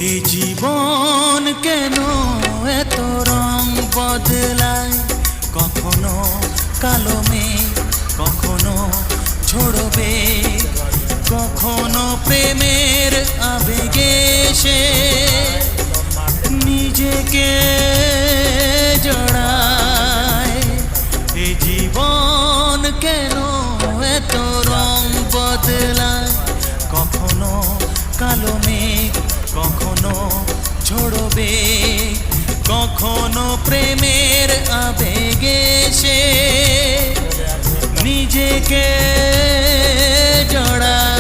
এ জীবন কেন এত রং বদলায়, কখনো কালো মেঘ, কখনো ঝড়বে, কখনো প্রেমের আবেগে সে নিজেকে জড়ায়। এ জীবন কেন এত রং বদলায়, কখনো কালো মেঘ, কখনো ঝড়বে, কখনো প্রেমের আবেগে সে নিজেকে জড়ায়।